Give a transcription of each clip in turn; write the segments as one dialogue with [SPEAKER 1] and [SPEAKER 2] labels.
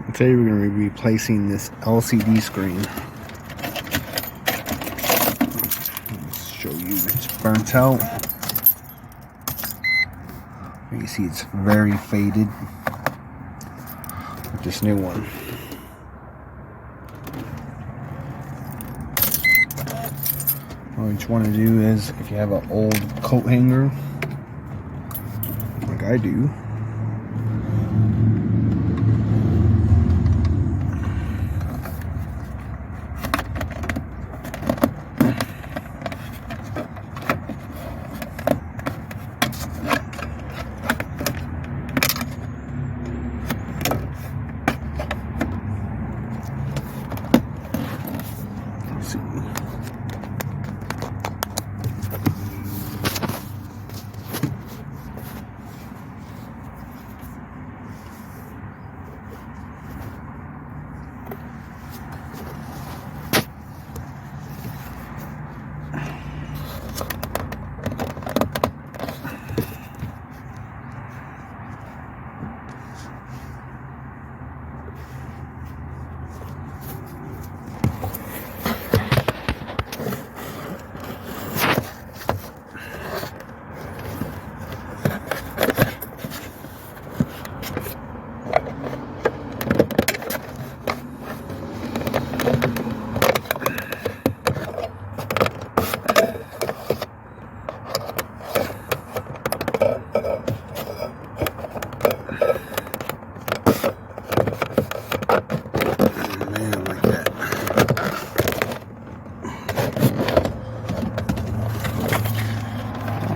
[SPEAKER 1] Today we're going to be replacing this LCD screen. Let's show you it's burnt out. You see it's very faded with this new one. What you want to do is, if you have an old coat hanger, like I do, let's see.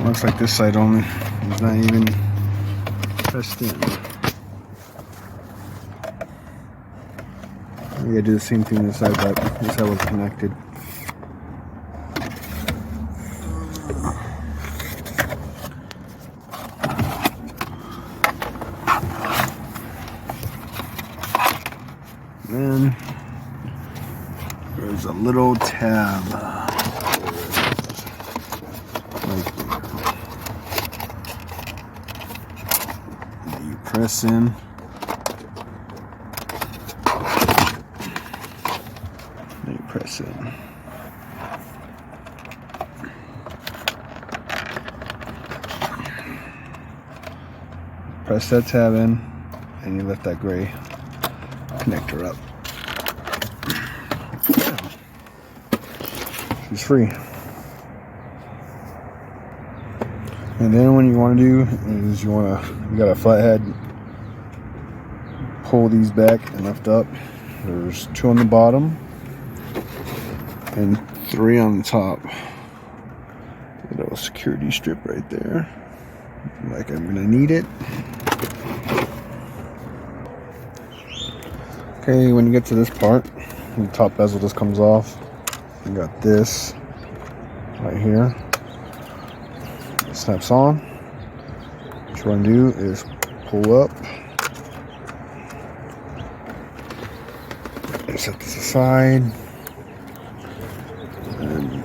[SPEAKER 1] Looks like this side only is not even pressed in. We gotta do the same thing this side, but this side was connected. Then there's a little tab. Press in. Then you press in. Press that tab in, and you lift that gray connector up. It's free. And then what you want to do is you got a flathead, pull these back and lift up. There's 2 on the bottom and 3 on the top. A little security strip right there. Like I'm gonna need it. Okay, when you get to this part, the top bezel just comes off. You got this right here. It snaps on. What you want to do is pull up and set this aside and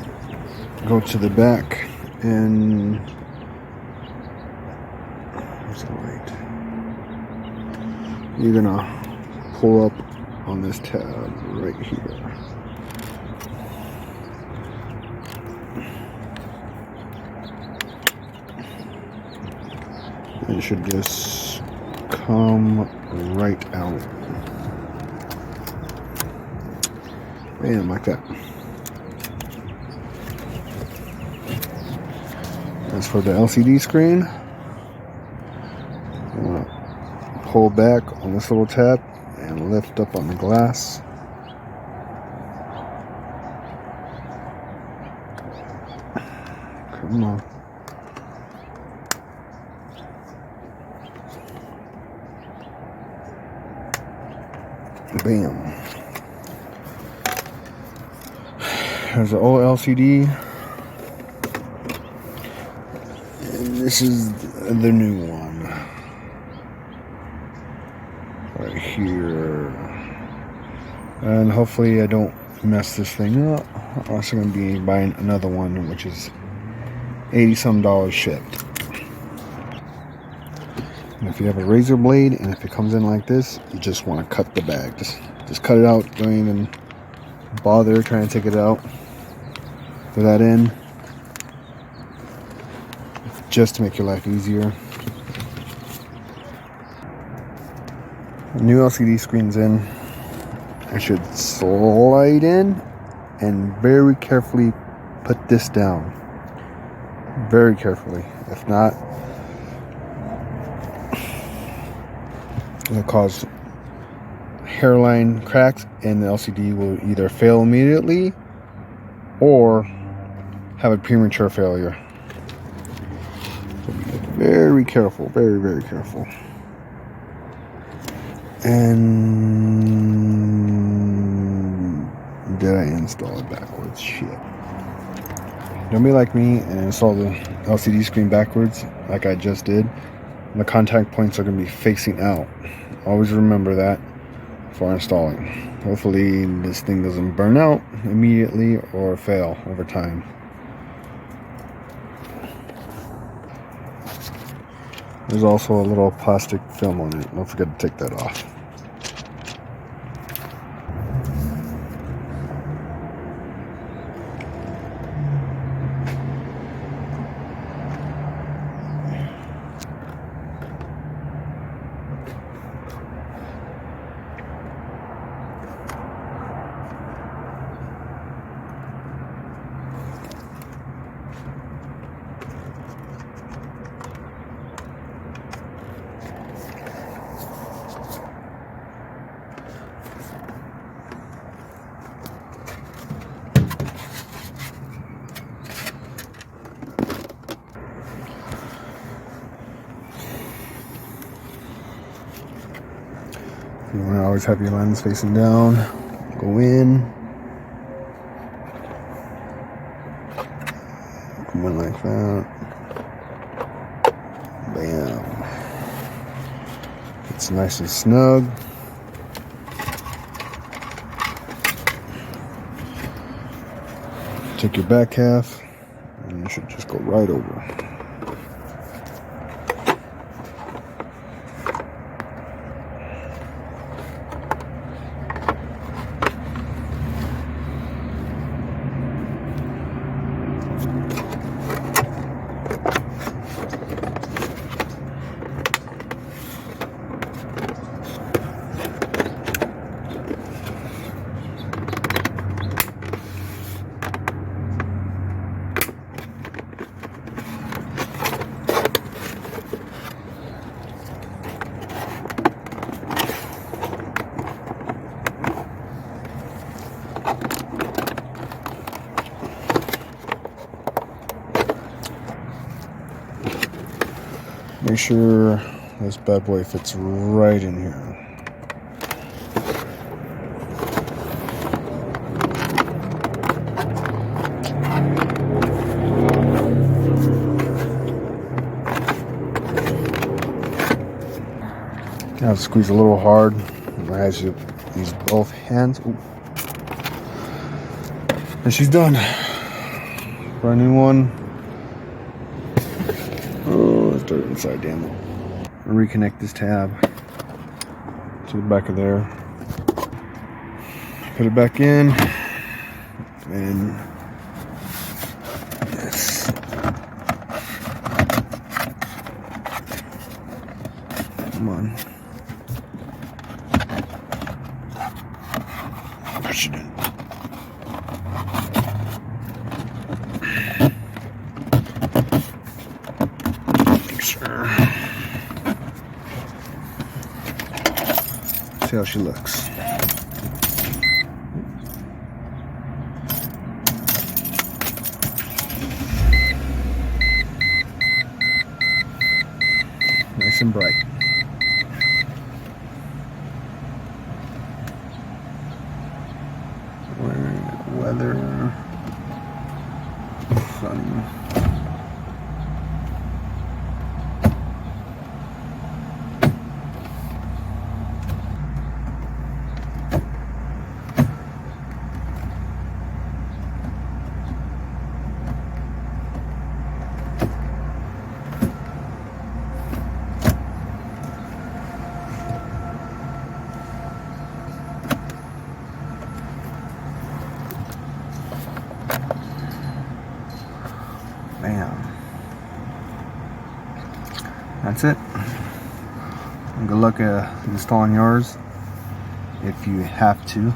[SPEAKER 1] go to the back and where's the light? You're gonna pull up on this tab right here. It should just come right out. Bam, like that. As for the LCD screen, you want to pull back on this little tab and lift up on the glass. Come on. Bam. There's an old LCD. And this is the new one. Right here. And hopefully I don't mess this thing up. I'm also going to be buying another one, which is $80 some shipped. And if you have a razor blade and if it comes in like this, you just want to cut the bag. Just cut it out. Don't even bother trying to take it out. Throw that in, just to make your life easier. New LCD screen's in. I should slide in and very carefully put this down. Very carefully. If not, it'll cause hairline cracks and the LCD will either fail immediately or have a premature failure. So be very careful, very, very careful. And did I install it backwards? Shit. Don't be like me and install the LCD screen backwards like I just did. The contact points are going to be facing out. Always remember that before installing. Hopefully this thing doesn't burn out immediately or fail over time. There's also a little plastic film on it. Don't forget to take that off. You want to always have your lens facing down. Go in. Come in like that. Bam. It's nice and snug. Take your back half, and you should just go right over. Make sure this bad boy fits right in here. Now squeeze a little hard. As you use both hands. Ooh. And she's done. Brand new one. Oh, let's throw it inside, damn it. Reconnect this tab to the back of there. Put it back in. And this. Come on. Push it in. See how she looks. Nice and bright. Weather, sun. That's it. Good luck installing yours if you have to.